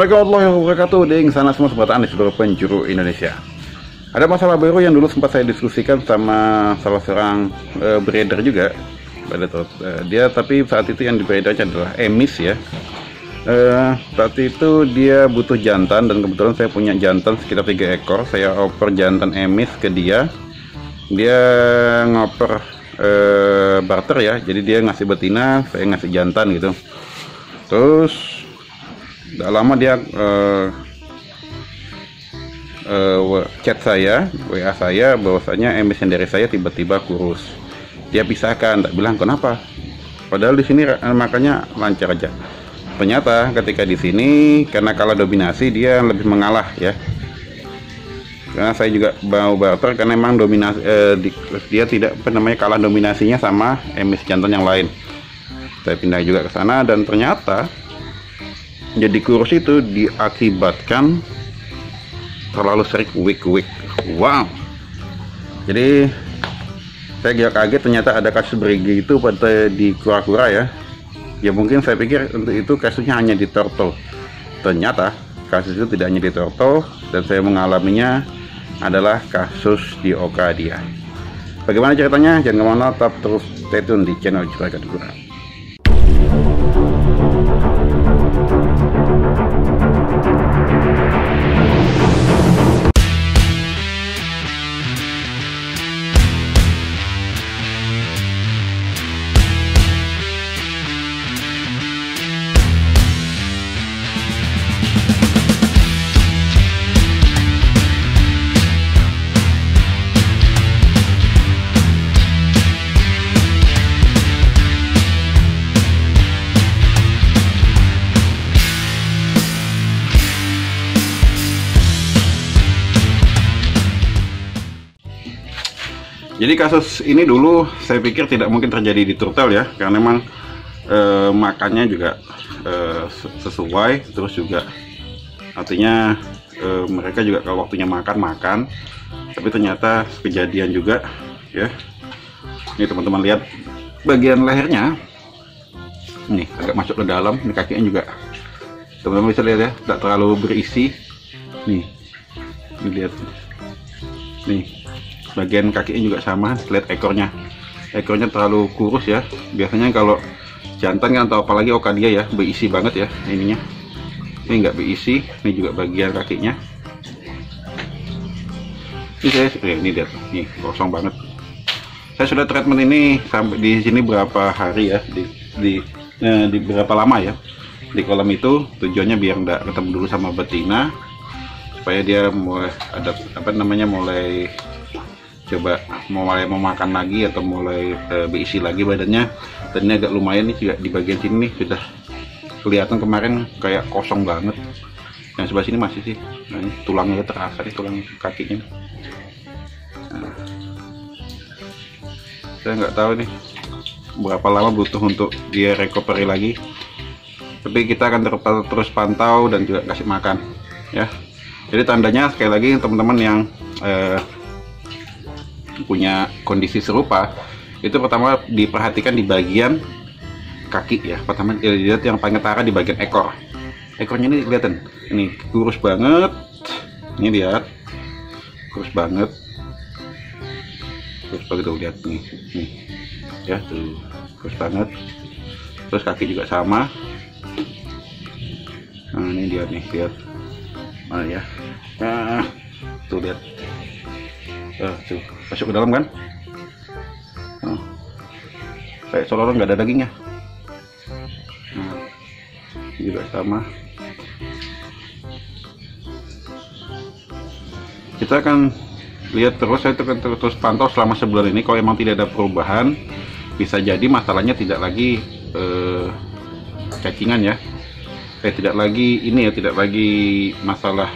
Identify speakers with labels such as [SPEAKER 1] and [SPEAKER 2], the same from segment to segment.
[SPEAKER 1] Assalamualaikum warahmatullahi wabarakatuh. Ding sana semua sobat tani seluruh penjuru Indonesia. Ada masalah baru yang dulu sempat saya diskusikan sama salah seorang breeder juga. Dia tapi saat itu yang di breedernya adalah emis ya. Saat itu dia butuh jantan dan kebetulan saya punya jantan sekitar 3 ekor. Saya oper jantan emis ke dia. Dia ngoper barter ya. Jadi dia ngasih betina, saya ngasih jantan gitu. Terus tidak lama dia chat saya, WA saya bahwasanya emis yang dari saya tiba-tiba kurus. Dia pisahkan, tak bilang kenapa. Padahal di sini makanya lancar aja. Ternyata ketika di sini karena kalah dominasi dia lebih mengalah ya. Karena saya juga mau barter karena memang dominasi dia tidak kalah dominasinya sama emis jantan yang lain. Saya pindah juga ke sana dan ternyata jadi kurus itu diakibatkan terlalu sering week. Wow. Jadi saya juga kaget ternyata ada kasus berigi itu pada di kura-kura ya. Ya mungkin saya pikir untuk itu kasusnya hanya di turtle. Ternyata kasus itu tidak hanya di turtle dan saya mengalaminya adalah kasus di Okadia. Bagaimana ceritanya? Jangan kemana, tetap terus stay tune di channel Juragan Kura. Jadi kasus ini dulu saya pikir tidak mungkin terjadi di turtle ya, karena memang makannya juga sesuai, terus juga artinya mereka juga kalau waktunya makan, tapi ternyata kejadian juga ya. Ini teman-teman lihat bagian lehernya, nih agak masuk ke dalam, ini kakinya juga teman-teman bisa lihat ya, tidak terlalu berisi. Nih, lihat, nih. Bagian kakinya juga sama, lihat ekornya terlalu kurus ya. Biasanya kalau jantan kan atau apalagi Okadia ya berisi banget ya ininya. Ini nggak berisi, ini juga bagian kakinya. Ini lihat, nih kosong banget. Saya sudah treatment ini sampai di sini berapa hari ya, di berapa lama ya di kolam itu. Tujuannya biar nggak ketemu dulu sama betina, supaya dia mulai ada mulai coba mau makan lagi atau mulai berisi lagi badannya. Dan ini agak lumayan nih juga di bagian sini nih sudah kelihatan, kemarin kayak kosong banget. Yang sebelah sini masih sih, nah, ini tulangnya terasa nih, tulang kakinya. Nah, saya nggak tahu nih berapa lama butuh untuk dia recovery lagi, tapi kita akan terus pantau dan juga kasih makan ya. Jadi tandanya sekali lagi teman-teman yang punya kondisi serupa itu pertama diperhatikan di bagian kaki ya. Pertama dilihat yang paling utara di bagian ekornya ini kelihatan, ini kurus banget, ini lihat kurus banget tuh, lihat nih ya tuh, kurus banget. Terus kaki juga sama. Nah ini dia nih, lihat mana ya, nah tuh lihat. Tuh, masuk ke dalam kan, kayak seolah-olah nggak ada dagingnya. Juga sama. Kita akan lihat terus, saya akan terus pantau selama sebulan ini. Kalau emang tidak ada perubahan, bisa jadi masalahnya tidak lagi cacingan ya, tidak lagi ini ya, tidak lagi masalah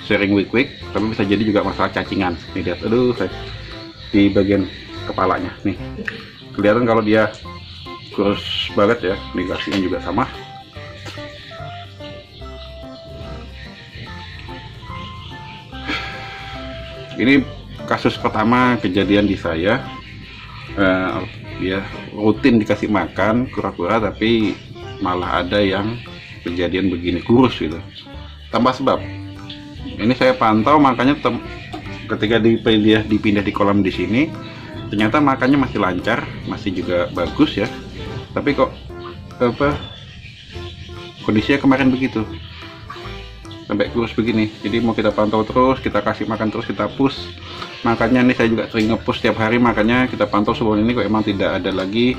[SPEAKER 1] sering week, tapi bisa jadi juga masalah cacingan. Nih lihat, aduh, di bagian kepalanya nih kelihatan kalau dia kurus banget ya. Di kakinya juga sama. Ini kasus pertama kejadian di saya. Dia rutin dikasih makan kura-kura, tapi malah ada yang kejadian begini, kurus gitu. tambah sebab. Ini saya pantau makanya ketika dipindah di kolam di sini, ternyata makannya masih lancar, masih juga bagus ya. Tapi kok kondisinya kemarin begitu, sampai kurus begini. Jadi mau kita pantau terus, kita kasih makan terus, kita push. Makanya ini saya juga sering nge-push tiap hari, makanya kita pantau sebelum ini kok emang tidak ada lagi,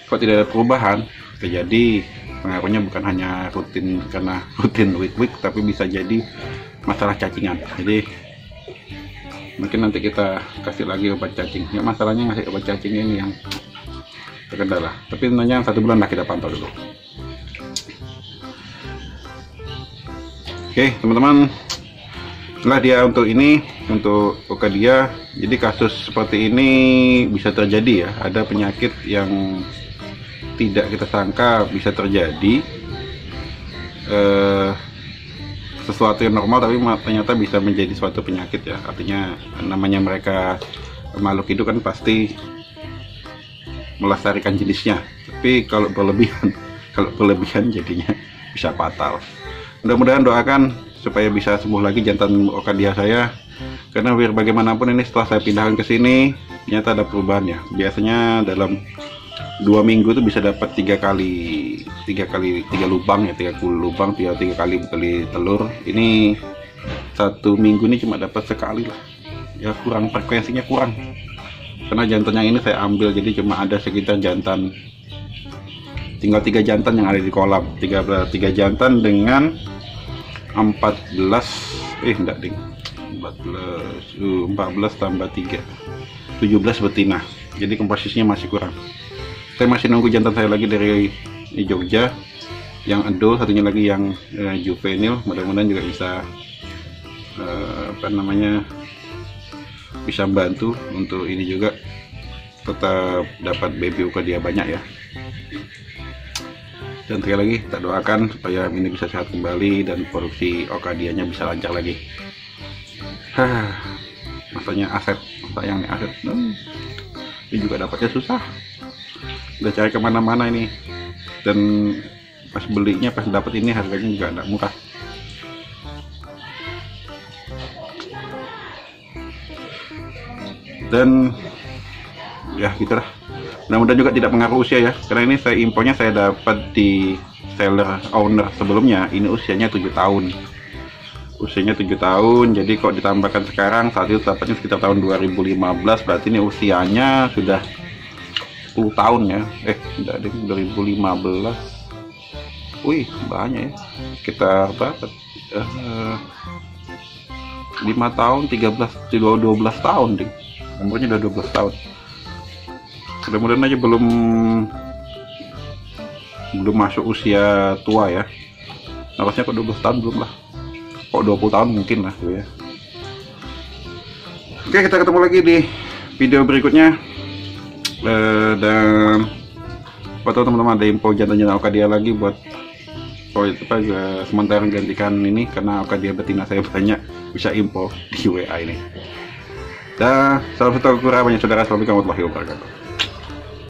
[SPEAKER 1] kok tidak ada perubahan. Jadi pengaruhnya bukan hanya rutin karena rutin week tapi bisa jadi masalah cacingan. Jadi mungkin nanti kita kasih lagi obat cacing. Ya, masalahnya ngasih obat cacing ini yang terkendala. Tapi tentunya 1 bulan lah kita pantau dulu. Oke teman-teman, itulah dia untuk ini, untuk Ocadia. Jadi kasus seperti ini bisa terjadi ya. Ada penyakit yang tidak kita sangka bisa terjadi, sesuatu yang normal tapi ternyata bisa menjadi suatu penyakit ya. Artinya namanya mereka makhluk hidup kan pasti melestarikan jenisnya, tapi kalau berlebihan jadinya bisa fatal. Mudah-mudahan doakan supaya bisa sembuh lagi jantan Ocadia saya, karena biar bagaimanapun ini setelah saya pindahkan ke sini ternyata ada perubahan ya. Biasanya dalam 2 minggu itu bisa dapat 3 lubang ya, 3 lubang, 3 kali beli telur. Ini 1 minggu ini cuma dapat sekali lah ya, kurang, frekuensinya kurang karena jantan yang ini saya ambil, jadi cuma ada sekitar jantan, tinggal 3 jantan yang ada di kolam. 3 jantan dengan 14 enggak ding, 14 tambah 3 17 betina. Jadi komposisinya masih kurang. Saya masih nunggu jantan saya lagi dari Jogja yang adult, satunya lagi yang juvenil. Mudah-mudahan juga bisa bisa membantu untuk ini juga tetap dapat baby Ocadia banyak ya. Dan sekali lagi kita doakan supaya ini bisa sehat kembali dan produksi Ocadianya bisa lancar lagi. Masanya aset, sayang nih aset. Ini juga dapatnya susah. Udah cari kemana-mana ini, dan pas belinya, pas dapat ini harganya juga tidak murah. Dan ya gitulah. Mudah-mudahan juga tidak mengaruh usia ya, karena ini saya impornya saya dapat di seller owner sebelumnya. Ini usianya 7 tahun. Usianya 7 tahun, jadi kok ditambahkan sekarang, saat itu dapatnya sekitar tahun 2015, berarti ini usianya sudah 10 tahun ya. Tidak ada, 2015. Wih, banyak ya. Kita dapat 5 tahun, 12 tahun deh. Umurnya udah 12 tahun. Mudah-mudahan aja belum masuk usia tua ya. Harusnya kok 12 tahun belum lah. Kok 20 tahun mungkin lah tuh ya. Oke, kita ketemu lagi di video berikutnya. Dan buat teman-teman ada info jantan-jantan Ocadia lagi buat sementara gantikan ini, karena Ocadia betina saya banyak, bisa info di WA ini. Dan salam satu kurang banyak saudara. Assalamualaikum warahmatullahi wabarakatuh.